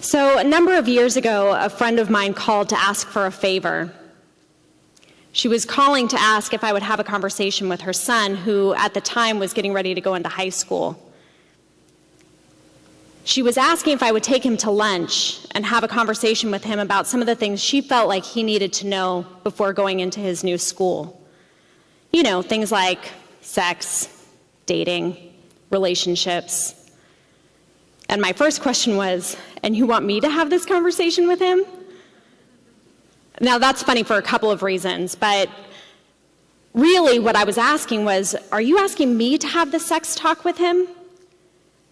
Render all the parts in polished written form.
So a number of years ago, a friend of mine called to ask for a favor. She was calling to ask if I would have a conversation with her son, who at the time was getting ready to go into high school. She was asking if I would take him to lunch and have a conversation with him about some of the things she felt like he needed to know before going into his new school. You know, things like sex, dating, relationships. And my first question was, and you want me to have this conversation with him? Now that's funny for a couple of reasons, but really what I was asking was, are you asking me to have the sex talk with him?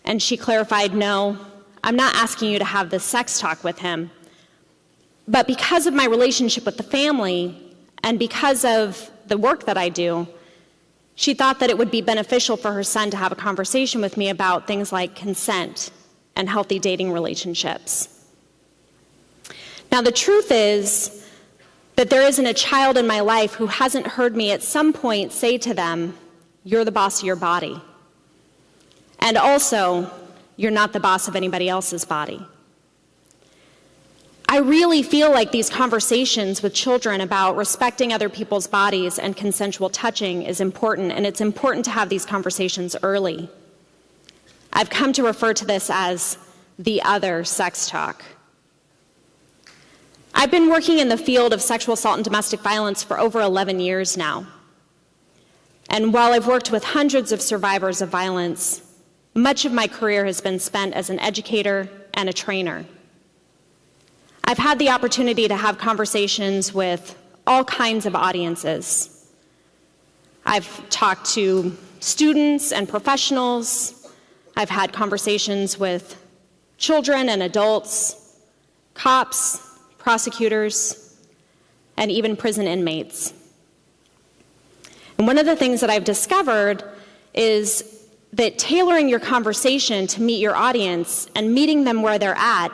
And she clarified, no, I'm not asking you to have the sex talk with him. But because of my relationship with the family and because of the work that I do, she thought that it would be beneficial for her son to have a conversation with me about things like consent and healthy dating relationships. Now, the truth is that there isn't a child in my life who hasn't heard me at some point say to them, you're the boss of your body. And also, you're not the boss of anybody else's body. I really feel like these conversations with children about respecting other people's bodies and consensual touching is important, and it's important to have these conversations early. I've come to refer to this as the other sex talk. I've been working in the field of sexual assault and domestic violence for over 11 years now. And while I've worked with hundreds of survivors of violence, much of my career has been spent as an educator and a trainer. I've had the opportunity to have conversations with all kinds of audiences. I've talked to students and professionals. I've had conversations with children and adults, cops, prosecutors, and even prison inmates. And one of the things that I've discovered is that tailoring your conversation to meet your audience and meeting them where they're at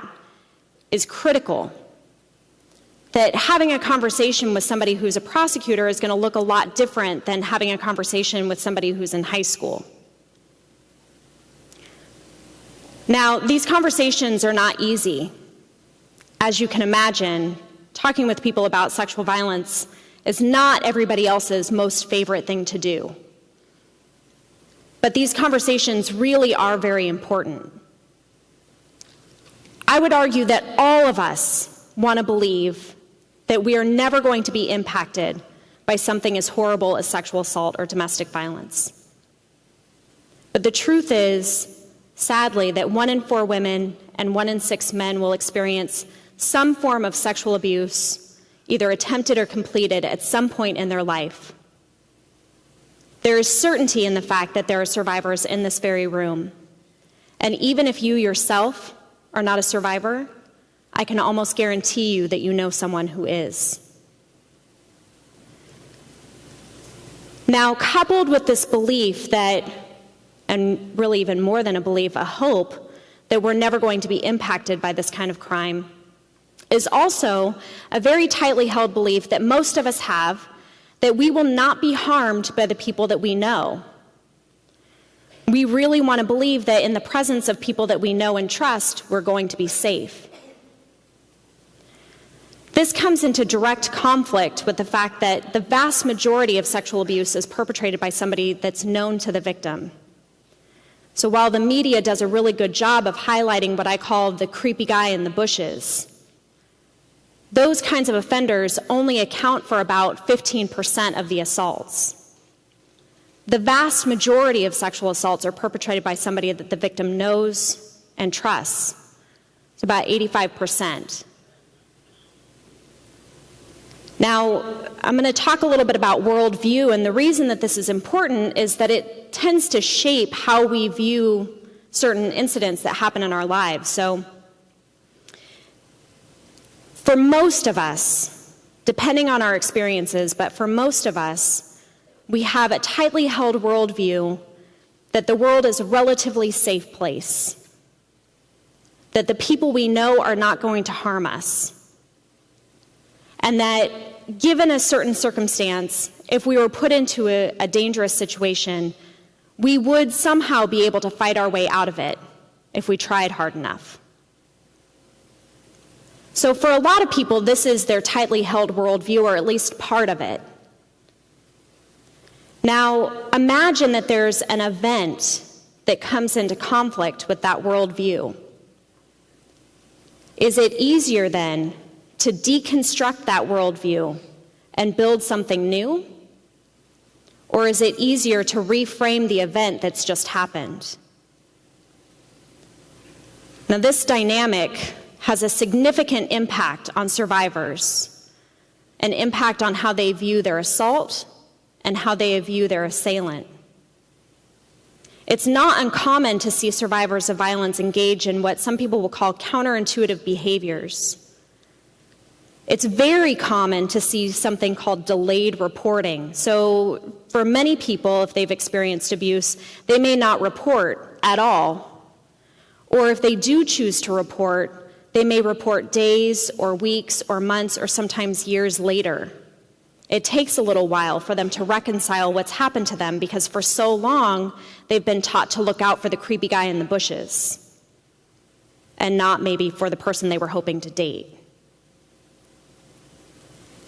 is critical. That having a conversation with somebody who's a prosecutor is going to look a lot different than having a conversation with somebody who's in high school. Now, these conversations are not easy. As you can imagine, talking with people about sexual violence is not everybody else's most favorite thing to do. But these conversations really are very important. I would argue that all of us want to believe that we are never going to be impacted by something as horrible as sexual assault or domestic violence. But the truth is, sadly, that 1 in 4 women and 1 in 6 men will experience some form of sexual abuse, either attempted or completed, at some point in their life. There is certainty in the fact that there are survivors in this very room. And even if you yourself are not a survivor, I can almost guarantee you that you know someone who is. Now, coupled with this belief that, and really even more than a belief, a hope that we're never going to be impacted by this kind of crime, is also a very tightly held belief that most of us have, that we will not be harmed by the people that we know. We really want to believe that in the presence of people that we know and trust, we're going to be safe. This comes into direct conflict with the fact that the vast majority of sexual abuse is perpetrated by somebody that's known to the victim. So while the media does a really good job of highlighting what I call the creepy guy in the bushes, those kinds of offenders only account for about 15% of the assaults. The vast majority of sexual assaults are perpetrated by somebody that the victim knows and trusts. It's about 85%. Now, I'm going to talk a little bit about worldview, and the reason that this is important is that it tends to shape how we view certain incidents that happen in our lives. So, for most of us, depending on our experiences, but for most of us, we have a tightly held worldview that the world is a relatively safe place, that the people we know are not going to harm us, and that given a certain circumstance, if we were put into a dangerous situation, we would somehow be able to fight our way out of it if we tried hard enough. So for a lot of people, this is their tightly held worldview, or at least part of it. Now, imagine that there's an event that comes into conflict with that worldview. Is it easier then to deconstruct that worldview and build something new? Or is it easier to reframe the event that's just happened? Now, this dynamic has a significant impact on survivors, an impact on how they view their assault and how they view their assailant. It's not uncommon to see survivors of violence engage in what some people will call counterintuitive behaviors. It's very common to see something called delayed reporting. So for many people, if they've experienced abuse, they may not report at all. Or if they do choose to report, they may report days or weeks or months or sometimes years later. It takes a little while for them to reconcile what's happened to them because for so long, they've been taught to look out for the creepy guy in the bushes and not maybe for the person they were hoping to date.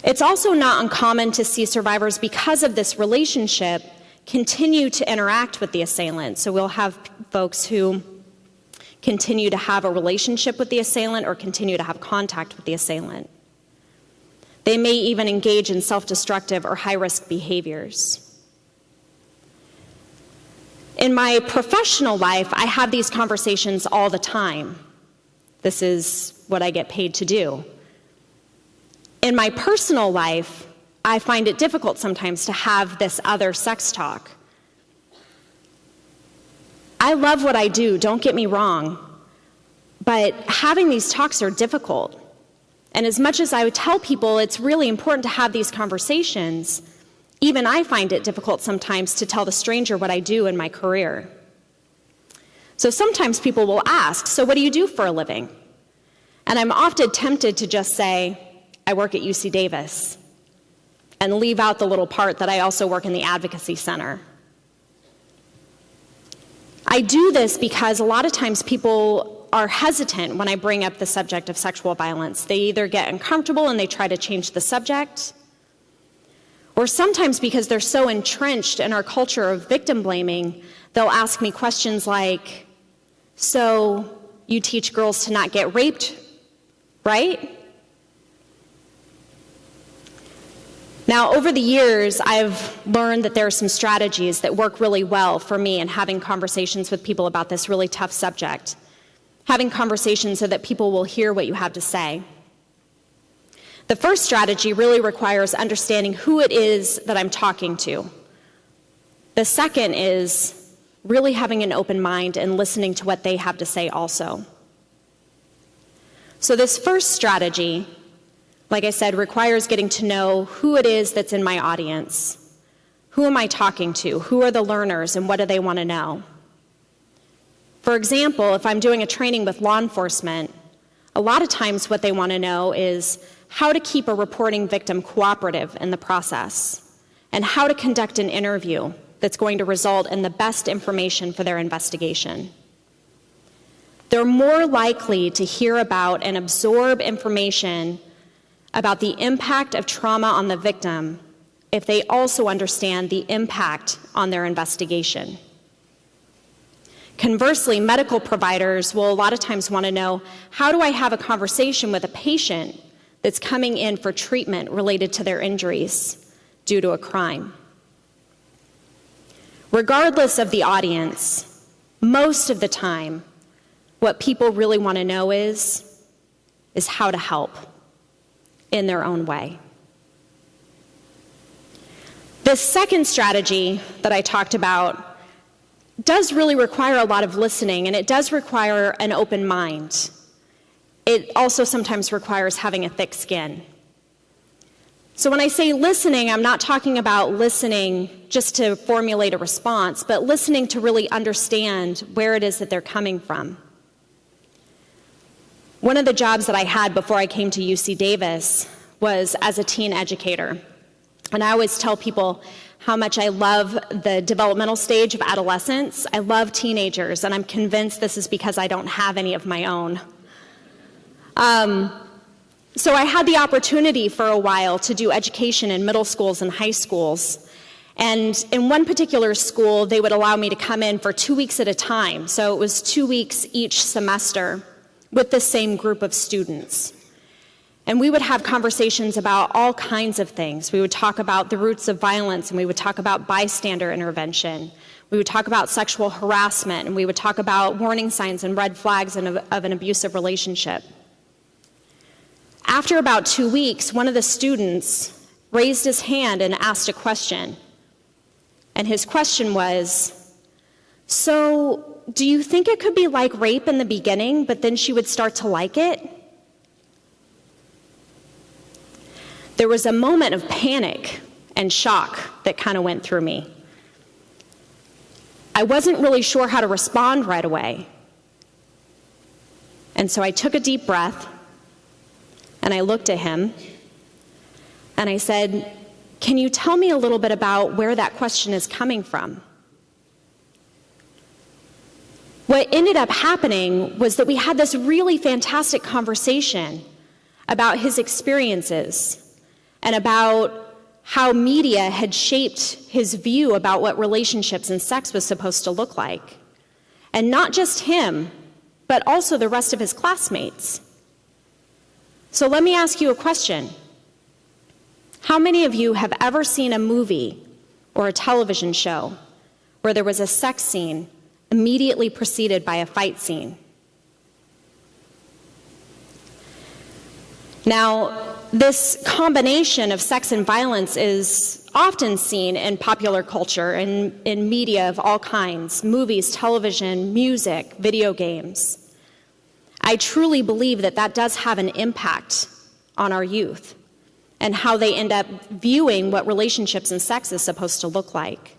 It's also not uncommon to see survivors, because of this relationship, continue to interact with the assailant. So we'll have folks who continue to have a relationship with the assailant or continue to have contact with the assailant. They may even engage in self-destructive or high-risk behaviors. In my professional life, I have these conversations all the time. This is what I get paid to do. In my personal life, I find it difficult sometimes to have this other sex talk. I love what I do, don't get me wrong, but having these talks are difficult. And as much as I would tell people it's really important to have these conversations, even I find it difficult sometimes to tell the stranger what I do in my career. So sometimes people will ask, so what do you do for a living? And I'm often tempted to just say, I work at UC-Davis, and leave out the little part that I also work in the Advocacy Center. I do this because a lot of times people are hesitant when I bring up the subject of sexual violence. They either get uncomfortable and they try to change the subject, or sometimes because they're so entrenched in our culture of victim blaming, they'll ask me questions like, so you teach girls to not get raped, right? Now, over the years, I've learned that there are some strategies that work really well for me in having conversations with people about this really tough subject. Having conversations so that people will hear what you have to say. The first strategy really requires understanding who it is that I'm talking to. The second is really having an open mind and listening to what they have to say also. So this first strategy, like I said, requires getting to know who it is that's in my audience. Who am I talking to? Who are the learners and what do they want to know? For example, if I'm doing a training with law enforcement, a lot of times what they want to know is how to keep a reporting victim cooperative in the process and how to conduct an interview that's going to result in the best information for their investigation. They're more likely to hear about and absorb information about the impact of trauma on the victim if they also understand the impact on their investigation. Conversely, medical providers will a lot of times want to know, how do I have a conversation with a patient that's coming in for treatment related to their injuries due to a crime? Regardless of the audience, most of the time, what people really want to know is how to help in their own way. This second strategy that I talked about does really require a lot of listening, and it does require an open mind. It also sometimes requires having a thick skin. So when I say listening, I'm not talking about listening just to formulate a response, but listening to really understand where it is that they're coming from. One of the jobs that I had before I came to UC-Davis was as a teen educator. And I always tell people how much I love the developmental stage of adolescence. I love teenagers, and I'm convinced this is because I don't have any of my own. So I had the opportunity for a while to do education in middle schools and high schools. And in one particular school, they would allow me to come in for 2 weeks at a time. So it was 2 weeks each semester with the same group of students. And we would have conversations about all kinds of things. We would talk about the roots of violence, and we would talk about bystander intervention. We would talk about sexual harassment, and we would talk about warning signs and red flags of an abusive relationship. After about 2 weeks, one of the students raised his hand and asked a question. And his question was, so do you think it could be like rape in the beginning, but then she would start to like it? There was a moment of panic and shock that kind of went through me. I wasn't really sure how to respond right away. And so I took a deep breath, and I looked at him, and I said, can you tell me a little bit about where that question is coming from? What ended up happening was that we had this really fantastic conversation about his experiences and about how media had shaped his view about what relationships and sex was supposed to look like. And not just him, but also the rest of his classmates. So let me ask you a question. How many of you have ever seen a movie or a television show where there was a sex scene immediately preceded by a fight scene? Now, this combination of sex and violence is often seen in popular culture and in media of all kinds, movies, television, music, video games. I truly believe that that does have an impact on our youth and how they end up viewing what relationships and sex is supposed to look like.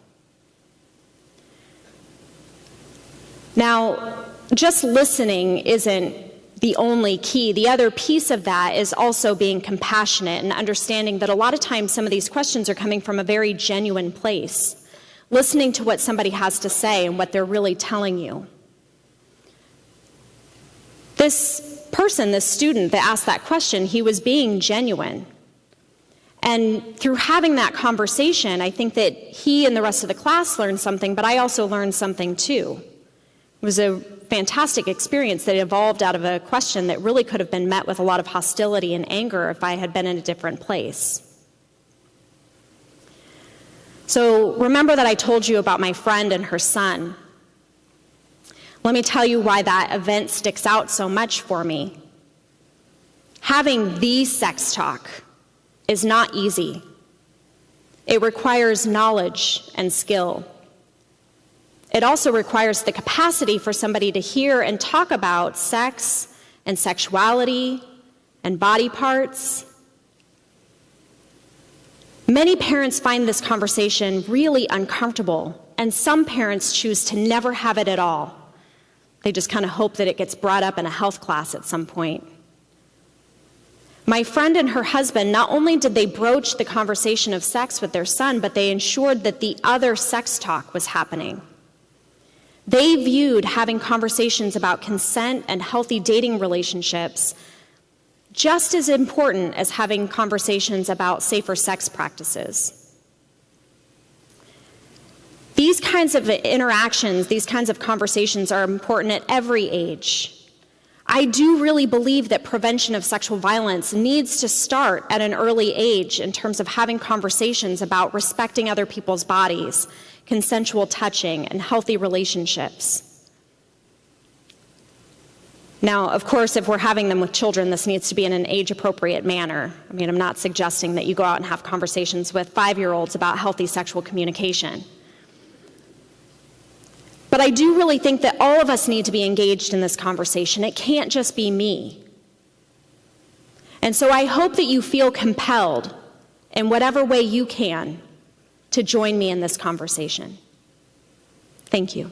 Now, just listening isn't the only key. The other piece of that is also being compassionate and understanding that a lot of times some of these questions are coming from a very genuine place, listening to what somebody has to say and what they're really telling you. This person, this student that asked that question, he was being genuine. And through having that conversation, I think that he and the rest of the class learned something, but I also learned something too. It was a fantastic experience that evolved out of a question that really could have been met with a lot of hostility and anger if I had been in a different place. So remember that I told you about my friend and her son. Let me tell you why that event sticks out so much for me. Having the sex talk is not easy. It requires knowledge and skill. It also requires the capacity for somebody to hear and talk about sex and sexuality and body parts. Many parents find this conversation really uncomfortable, and some parents choose to never have it at all. They just kind of hope that it gets brought up in a health class at some point. My friend and her husband, not only did they broach the conversation of sex with their son, but they ensured that the other sex talk was happening. They viewed having conversations about consent and healthy dating relationships just as important as having conversations about safer sex practices. These kinds of interactions, these kinds of conversations are important at every age. I do really believe that prevention of sexual violence needs to start at an early age in terms of having conversations about respecting other people's bodies, consensual touching, and healthy relationships. Now, of course, if we're having them with children, this needs to be in an age-appropriate manner. I mean, I'm not suggesting that you go out and have conversations with 5-year-olds about healthy sexual communication. But I do really think that all of us need to be engaged in this conversation. It can't just be me. And so I hope that you feel compelled, in whatever way you can, to join me in this conversation. Thank you.